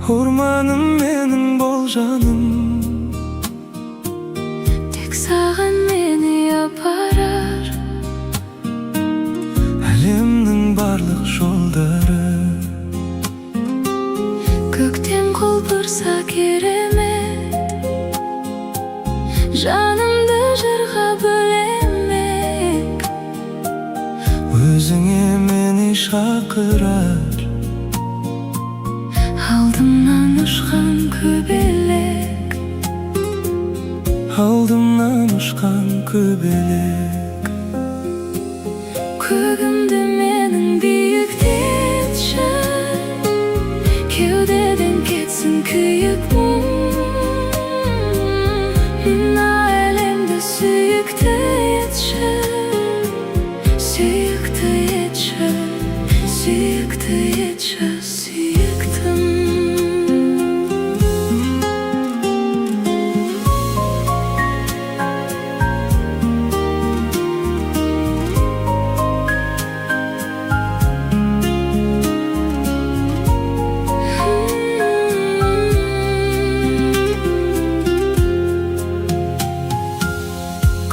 Урманым менің бол жаным, тек саған мені апарар әлемнің барлық жолдары. Көктен құлпырса керемет, жанымды жырға бөлемек. Өзіңе мені шақырар, Алдымнан ұшқан көбелек, алдымнан ұшқан көбелек. көгімді менің биіктетші, кеудеден кетсін күйік мұң. Мына әлемді сүйікті етші, сүйікті етші, сүйікті етші, сүйіктім.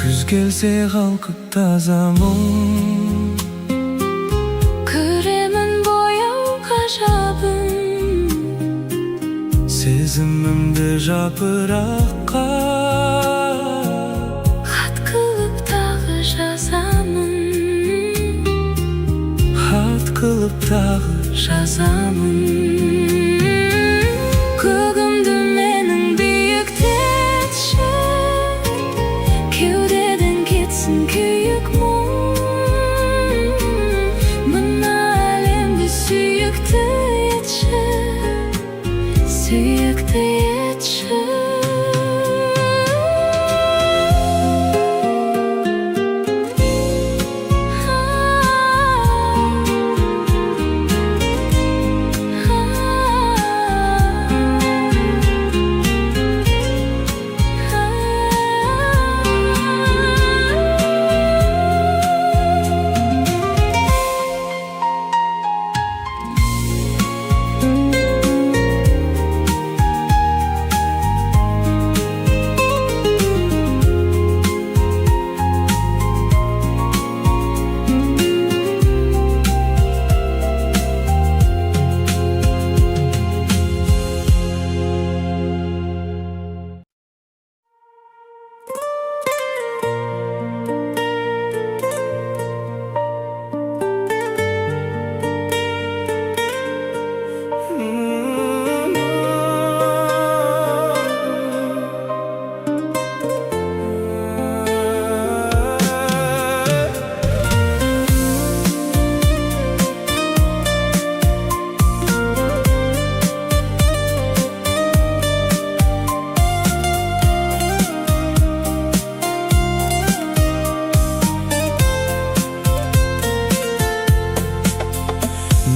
Күз келсе қалқып таза мұң, Көремін бояу ғажабын, сезімімді жапыраққа хат қылып тағы жазамын, хат қылып тағы жазамын. Көгімді менің биіктетші, кеудеден кетсін күйік мұң. Мына әлемді сүйікті етші, сүйікті етші.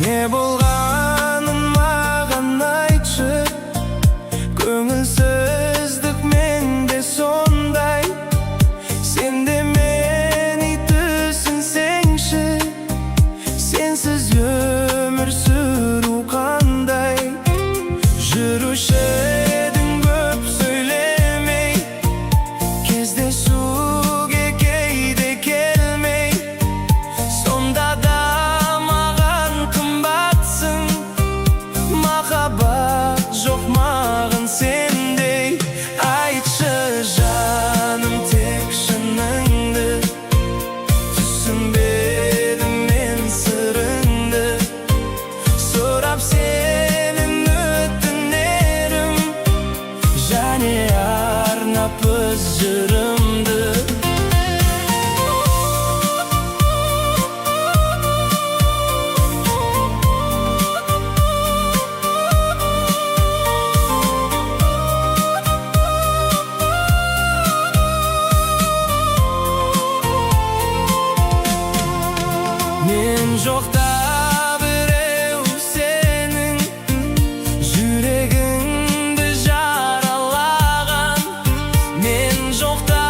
Не болғанын маған айтшы, көңілсіздік менде сондай. Сен де мені түсінсеңші, сенсіз өмір сүру қандай. Жүруші едің көп сөйлемей, кездесуге кейде келмей. Сонда да махаббат жоқ маған сендей. Айтшы жаным тек шыныңды, түсінбедім мен сырыңды. Сұрап сенен өтінерім, және арнап өз жырымды. Мен жоқта біреу сенің, жүрегіңді жаралаған. Мен жоқта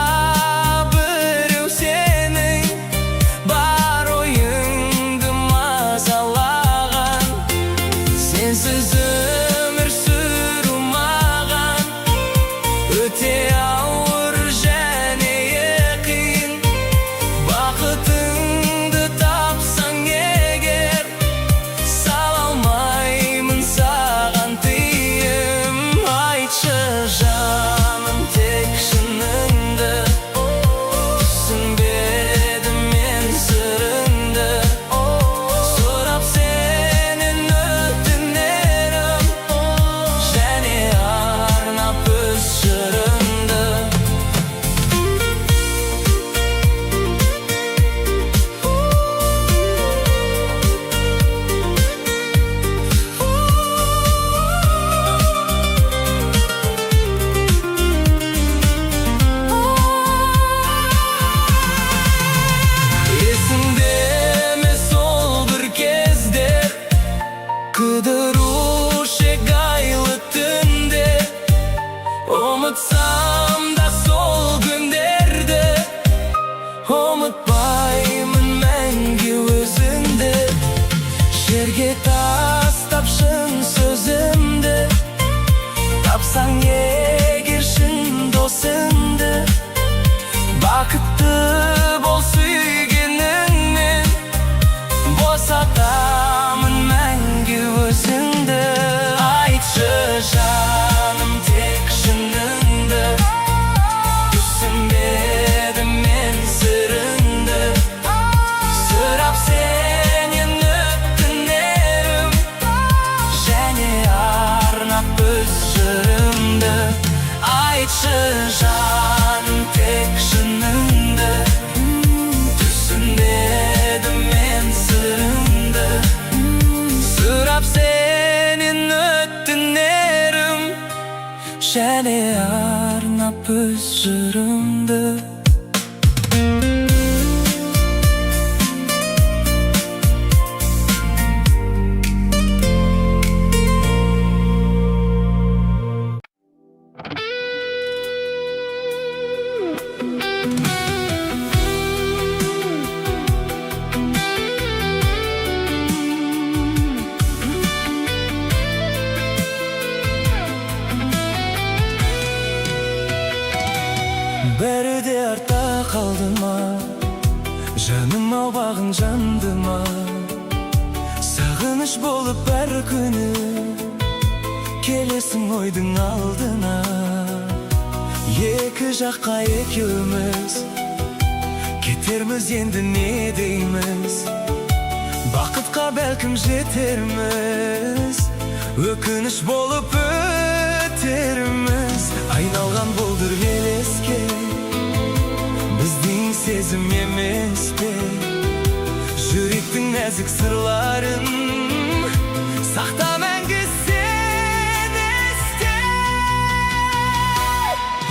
және арнап өз жырымды. Бәрі де артта қалды ма, жаным ау бағың жанды ма, сағыныш болып әр күні келесің ойдың алдына. Екі жаққа екеуміз кетерміз, енді не дейміз, бақытқа бәлкім жетерміз, өкініш болып өтерміз. Айналған болдыр елеске, біздің сезім емес пе, жүректің нәзік сырларын сақта мәңгі сен есте.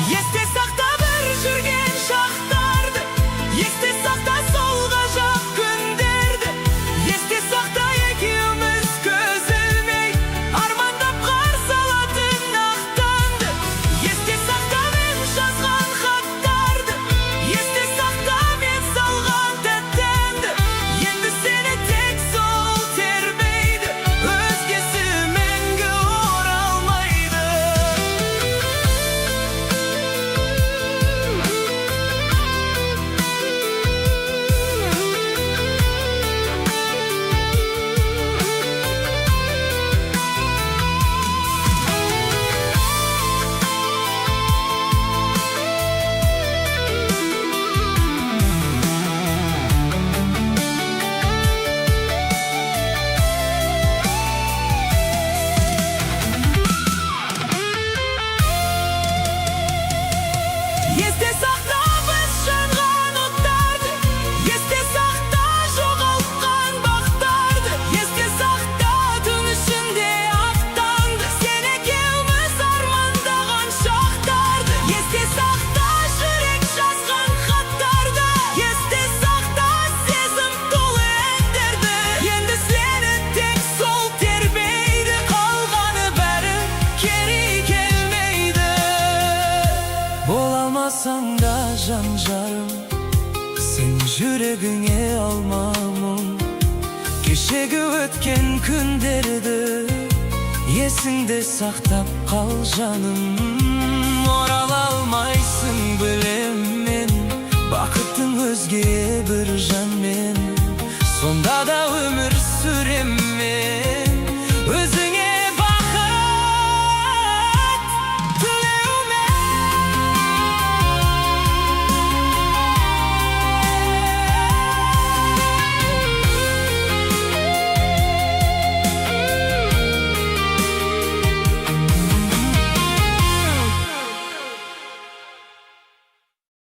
Есте сақта бір жүрген шақтарды, есте сақта сол ғажап күндерді, есте сақта екеуміз көз ілмей армандап қарсы алатын ақ таңды. Есте сақта мен жазған хаттарды, есте сақта мен салған тәтті әнді. Енді сені тек сол тербейді, өзгесі мәңгі оралмайды. Есте сақта біз жанған оттарды, есте сақта жоғалтқан бақтарды, есте сақта түн ішінде ақтаңды, сен екеуміз армандаған шақтарды. Есте сақта жүрек жазған хаттарды, есте сақта сезім толы әндерді. Енді сені тек сол тербейді, қалғаны бәрі кері келмейді. Бола алмасаң да жан жарым, сен жүрегіңе алма мұң. Кешегі өткен күндерді есіңде сақтап қал жаным. Орала алмайсың білем мен, бақыттың өзге бір жанмен, сонда да өмір